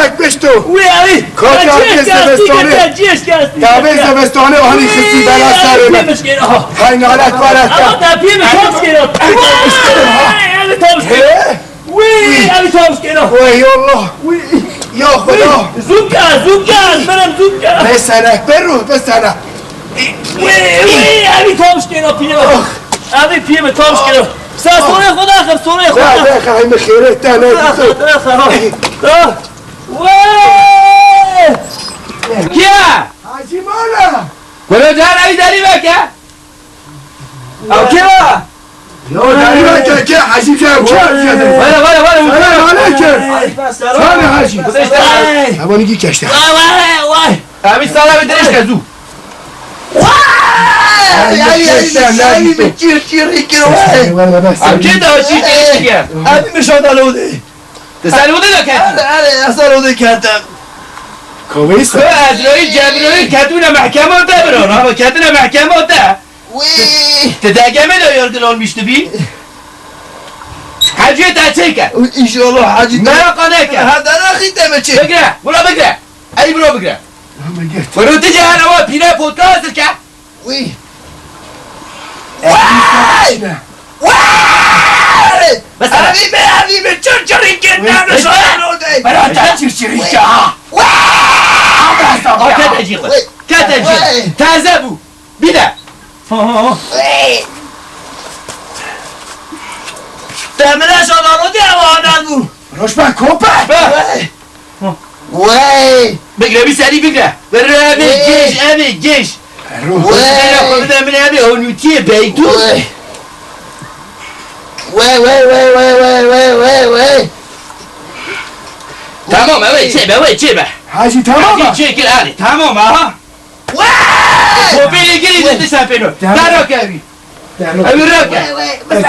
یک بشتو وی اوی کاکا زمستانه دعوه زمستانه آنی خسی بلا سر من حینالت برد اما تپیم تامس گیرم اوی تامس گیرم وی اوی تامس گیرم وی الله یا خدا زوم کرد منم زوم کرد بسنه بسنه وی اوی تامس گیرم پیم اوی پیم تامس گیرم سونه خدا خب سونه خدا نه خواهیم خیره تنه کیا؟ حاجی مولا کلو جان اوی داری بکه؟ او کیا؟ یا داری بکه که حاجی که او بله سلام علیکم سلام حاجی اوانیگی کشته اوی سلام درش کزو کی داشتی دیگه؟ ابی مشاد الوده تسلوده اصلا کردم کویست تو ازرائیل جبرائیل کتون محکمات ده بران ها کتون محکمات ده تدگمه دا یارگلان میشته بی؟ حجیه تحصیل کرد ایشالله حاجی مراقا نکرد هدر خیده بچه بگره برا بگره ای برا بگره برو تو جهنم پیره پودکاست کرد وی حبیبه چرچری کردم نشان روده برای تا چرچری که کت جیغ تازه بو بیده تمنه شان روده اوانان بو روشبه کوپه وی بگره بی سری بگره برای اوی گش خود من اوی اونوتیه بیتو وی تمام اوی چه به حاجی تمام چه کل آلی تمام ها موبیلی گیری دیده سپینو در را کبی اوی را کبی بس